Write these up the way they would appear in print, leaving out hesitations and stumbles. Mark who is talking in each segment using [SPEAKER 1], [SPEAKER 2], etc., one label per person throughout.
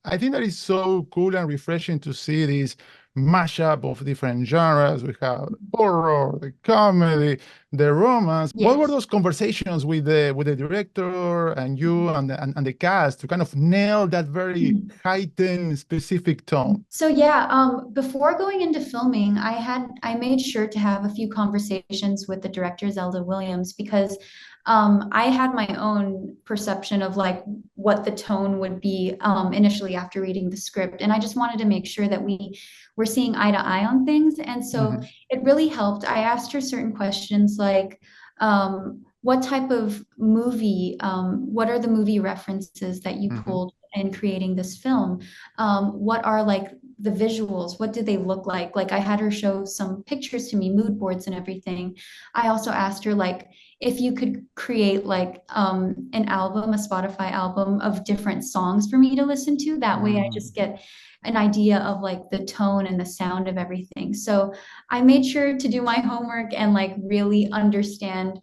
[SPEAKER 1] I think that is so cool and refreshing to see this mashup of different genres. We have horror, the comedy, the romance. What were
[SPEAKER 2] Yes.
[SPEAKER 1] those conversations with the director and you and the cast to kind of nail that very heightened, specific tone?
[SPEAKER 2] So yeah, before going into filming, I made sure to have a few conversations with the director Zelda Williams because I had my own perception of like what the tone would be initially after reading the script, and I just wanted to make sure that we were seeing eye to eye on things, and so
[SPEAKER 1] Mhm.
[SPEAKER 2] it really helped. I asked her certain questions like. What type of movie, what are the movie references that you
[SPEAKER 1] Mhm.
[SPEAKER 2] pulled in creating this film? What are like the visuals? What do they look like? Like I had her show some pictures to me, mood boards and everything. I also asked her like if you could create like an album, a Spotify album of different songs for me to listen to. That way I
[SPEAKER 1] Mm.
[SPEAKER 2] just get an idea of like the tone and the sound of everything. So I made sure to do my homework and like really understand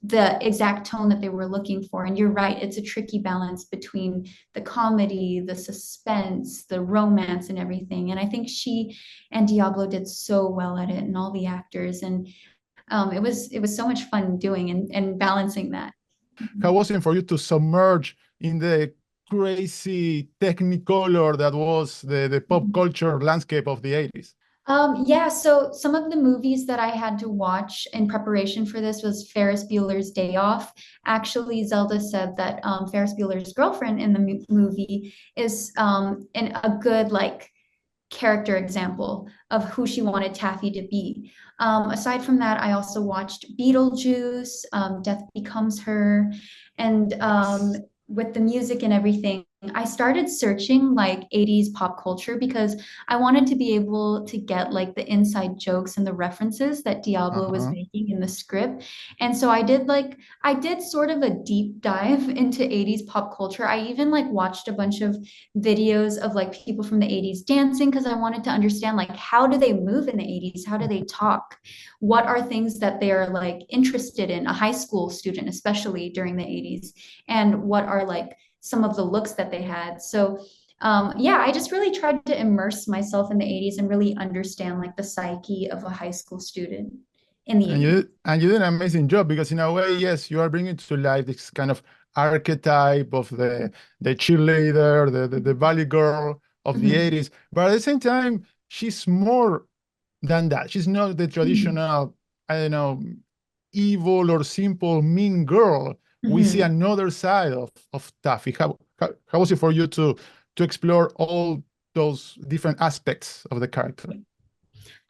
[SPEAKER 2] the exact tone that they were looking for. And you're right, it's a tricky balance between the comedy, the suspense, the romance, and everything. And I think she and Diablo did so well at it, and all the actors. And it was so much fun doing and balancing that.
[SPEAKER 1] How was it for you to submerge in the crazy technicolor that was the pop culture landscape of the 80s?
[SPEAKER 2] Yeah, so some of the movies that I had to watch in preparation for this was Ferris Bueller's Day Off. Actually, Zelda said that Ferris Bueller's girlfriend in the movie is a good like character example of who she wanted Taffy to be. Aside from that, I also watched Beetlejuice, Death Becomes Her, and
[SPEAKER 1] Yes.
[SPEAKER 2] with the music and everything, I started searching like 80s pop culture because I wanted to be able to get like the inside jokes and the references that Diablo was
[SPEAKER 1] Uh-huh.
[SPEAKER 2] making in the script. And so I did sort of a deep dive into 80s pop culture. I even like watched a bunch of videos of like people from the 80s dancing because I wanted to understand like how do they move in the 80s? How do they talk? What are things that they are like interested in, a high school student, especially during the 80s? And what are like some of the looks that they had? So yeah, I just really tried to immerse myself in the 80s and really understand like the psyche of a high school student in the
[SPEAKER 1] And
[SPEAKER 2] 80s.
[SPEAKER 1] you did an amazing job because in a way, yes, you are bringing to life this kind of archetype of the cheerleader, the valley girl of the
[SPEAKER 2] Mhm.
[SPEAKER 1] 80s. But at the same time, she's more than that. She's not the
[SPEAKER 2] Mhm.
[SPEAKER 1] traditional, I don't know, evil or simple mean girl. We see
[SPEAKER 2] Mhm.
[SPEAKER 1] another side of Taffy. How was it for you to explore all those different aspects of the character?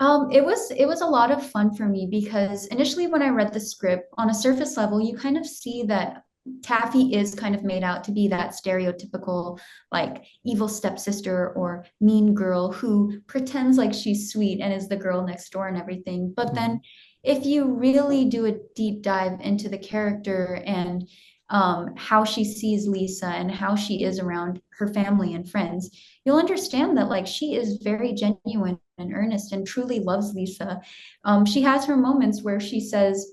[SPEAKER 2] It was a lot of fun for me because initially when I read the script, on a surface level, you kind of see that Taffy is kind of made out to be that stereotypical like evil stepsister or mean girl who pretends like she's sweet and is the girl next door and everything. But then
[SPEAKER 1] Mhm.
[SPEAKER 2] if you really do a deep dive into the character and how she sees Lisa and how she is around her family and friends, you'll understand that like she is very genuine and earnest and truly loves Lisa. She has her moments where she says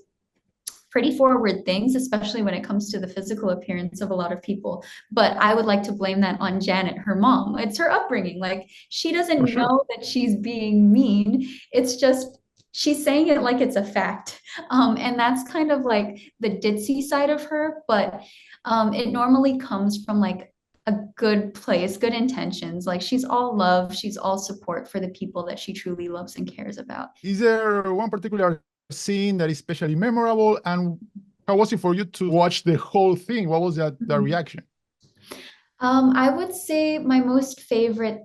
[SPEAKER 2] pretty forward things, especially when it comes to the physical appearance of a lot of people. But I would like to blame that on Janet, her mom. It's her upbringing. Like she
[SPEAKER 1] For
[SPEAKER 2] doesn't
[SPEAKER 1] sure.
[SPEAKER 2] know that she's being mean. It's just she's saying it like it's a fact. And that's kind of like the ditzy side of her, but it normally comes from like a good place, good intentions. Like she's all love, she's all support for the people that she truly loves and cares about.
[SPEAKER 1] Is there one particular scene that is especially memorable? And how was it for you to watch the whole thing? What was that reaction?
[SPEAKER 2] I would say my most favorite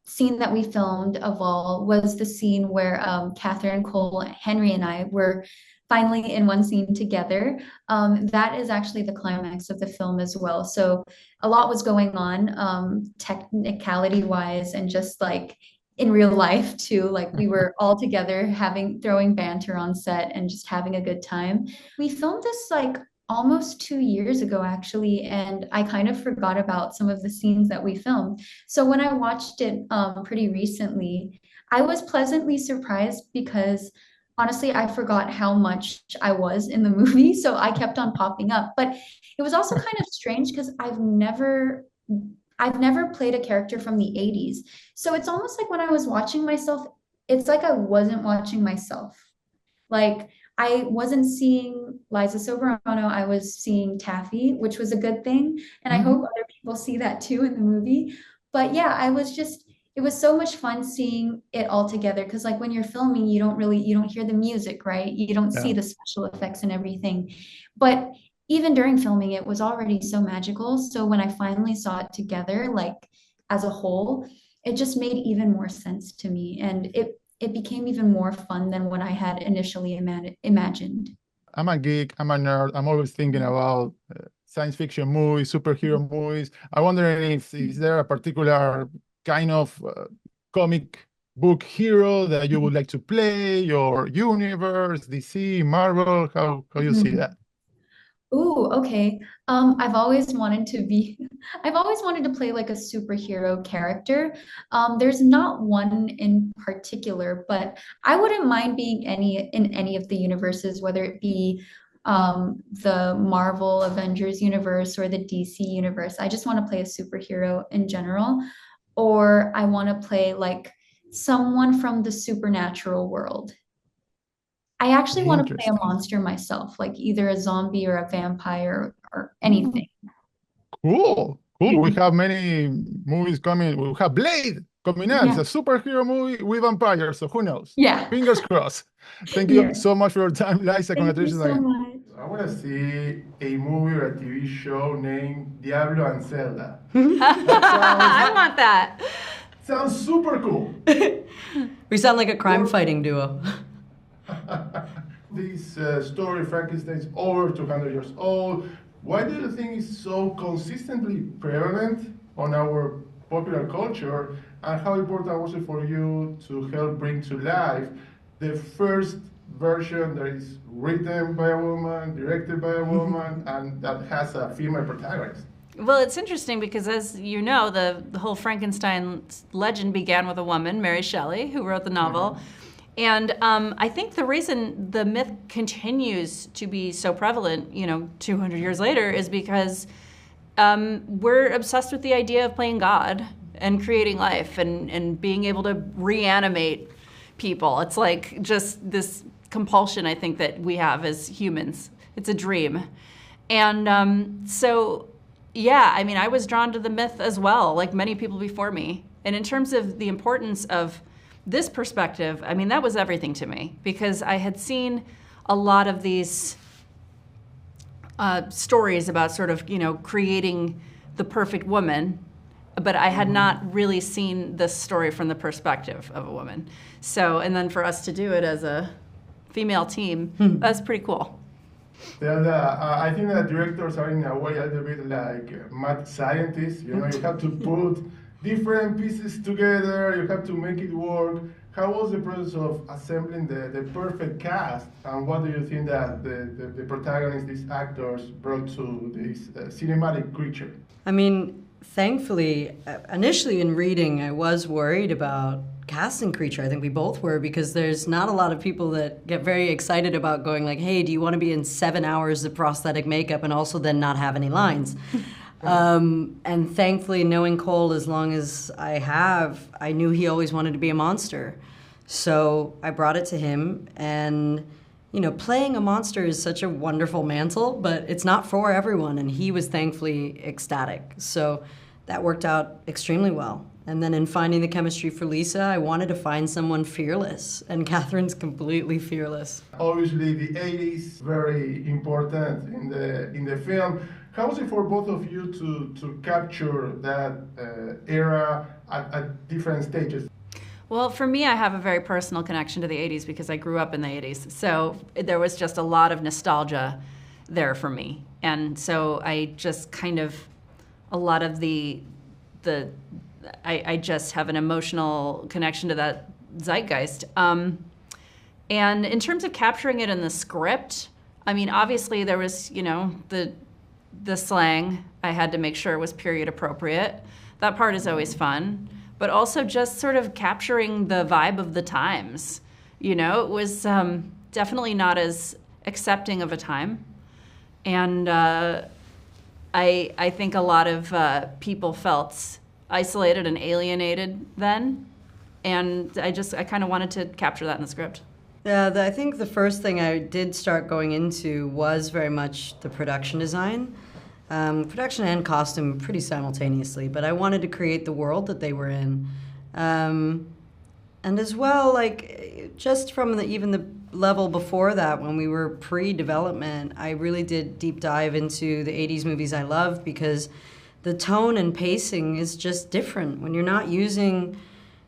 [SPEAKER 2] scene that we filmed of all was the scene where Catherine Cole, Henry, and I were finally in one scene together. That is actually the climax of the film as well. So a lot was going on, technicality wise, and just like in real life too. Like we were all together having throwing banter on set and just having a good time. We filmed this like almost 2 years ago actually, and I kind of forgot about some of the scenes that we filmed. So when I watched it pretty recently, I was pleasantly surprised because honestly, I forgot how much I was in the movie. So I kept on popping up. But it was also kind of strange because I've never played a character from the 80s. So it's almost like when I was watching myself, it's like I wasn't watching myself. Like I wasn't seeing Liza Soberano, I was seeing Taffy, which was a good thing. And I hope other people see that too in the movie. But yeah, it was so much fun seeing it all together. Cause like when you're filming, you don't hear the music, right? You don't see
[SPEAKER 1] Yeah.
[SPEAKER 2] the special effects and everything. But even during filming, it was already so magical. So when I finally saw it together, like as a whole, it just made even more sense to me. And it became even more fun than what I had initially imagined.
[SPEAKER 1] I'm a geek, I'm a nerd, I'm always thinking about science fiction movies, superhero movies. I wonder if is there a particular kind of comic book hero that you would like to play, your universe, DC, Marvel, how you see that?
[SPEAKER 2] Ooh, okay. I've always wanted to be, I've always wanted to play like a superhero character. There's not one in particular, but I wouldn't mind being in any of the universes, whether it be the Marvel Avengers universe or the DC universe. I just want to play a superhero in general, or I want to play like someone from the supernatural world. I actually want to play a
[SPEAKER 1] Interesting.
[SPEAKER 2] monster myself, like either a zombie or a vampire or anything.
[SPEAKER 1] Cool, cool. We have many movies coming. We have Blade coming out. It's
[SPEAKER 2] Yeah.
[SPEAKER 1] a superhero movie with vampires, so who knows?
[SPEAKER 2] Yeah.
[SPEAKER 1] Fingers crossed. Thank you
[SPEAKER 2] Yeah.
[SPEAKER 1] so much for your time, Liza.
[SPEAKER 2] Thank you
[SPEAKER 1] Congratulations
[SPEAKER 2] so
[SPEAKER 1] again.
[SPEAKER 2] much.
[SPEAKER 1] I want to see a movie or a TV show named Diablo and Zelda.
[SPEAKER 3] I want that.
[SPEAKER 1] Sounds super cool.
[SPEAKER 4] We sound like a crime fighting duo.
[SPEAKER 1] This story, Frankenstein, is over 200 years old. Why do you think it's so consistently prevalent on our popular culture? And how important was it for you to help bring to life the first version that is written by a woman, directed by a woman, and that has a female protagonist?
[SPEAKER 3] Well, it's interesting because, as you know, the whole Frankenstein legend began with a woman, Mary Shelley, who wrote the novel. And I think the reason the myth continues to be so prevalent, 200 years later, is because we're obsessed with the idea of playing God and creating life and being able to reanimate people. It's like just this compulsion, I think, that we have as humans. It's a dream. And so, yeah, I mean, I was drawn to the myth as well, like many people before me. And in terms of the importance of this perspective, I mean, that was everything to me because I had seen a lot of these stories about sort of, creating the perfect woman, but I had not really seen this story from the perspective of a woman. So, and then for us to do it as a female team, that's pretty cool.
[SPEAKER 1] Zelda, I think that directors are in a way a little bit like mad scientists. You have to put different pieces together, you have to make it work. How was the process of assembling the perfect cast? And what do you think that the protagonists, these actors, brought to this cinematic creature?
[SPEAKER 4] I mean, thankfully, initially in reading, I was worried about casting creature. I think we both were because there's not a lot of people that get very excited about going like, hey, do you want to be in 7 hours of prosthetic makeup and also then not have any lines? And thankfully, knowing Cole as long as I knew he always wanted to be a monster. So I brought it to him, and playing a monster is such a wonderful mantle, but it's not for everyone, and he was thankfully ecstatic. So that worked out extremely well. And then in finding the chemistry for Lisa, I wanted to find someone fearless, and Catherine's completely fearless.
[SPEAKER 1] Obviously, the 80s, very important in the film. How was it for both of you to capture that era at different stages?
[SPEAKER 3] Well, for me, I have a very personal connection to the 80s because I grew up in the 80s. So there was just a lot of nostalgia there for me. And so I just kind of, a lot of I just have an emotional connection to that zeitgeist. And in terms of capturing it in the script, I mean, obviously there was, the slang I had to make sure was period appropriate. That part is always fun. But also just sort of capturing the vibe of the times. It was definitely not as accepting of a time. And I think a lot of people felt isolated and alienated then, and I kind of wanted to capture that in the script.
[SPEAKER 4] Yeah, I think the first thing I did start going into was very much the production design. Production and costume pretty simultaneously, but I wanted to create the world that they were in. And as well, like, just from even the level before that, when we were pre-development, I really did deep dive into the 80s movies I love, because the tone and pacing is just different. When you're not using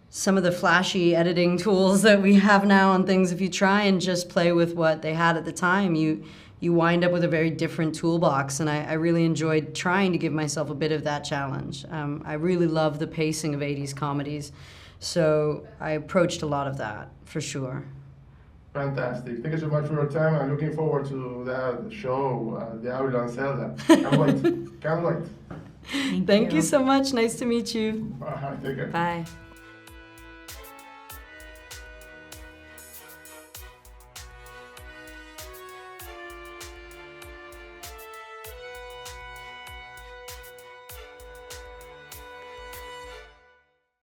[SPEAKER 4] some of the flashy editing tools that we have now on things, if you try and just play with what they had at the time, you wind up with a very different toolbox, and I really enjoyed trying to give myself a bit of that challenge. I really love the pacing of 80s comedies, so I approached a lot of that, for sure.
[SPEAKER 1] Fantastic. Thank you so much for your time. I'm looking forward to that show, Diablo and Zelda. Can't wait. Can't wait.
[SPEAKER 4] Thank you so much. Nice to meet you.
[SPEAKER 1] Take care.
[SPEAKER 3] Bye.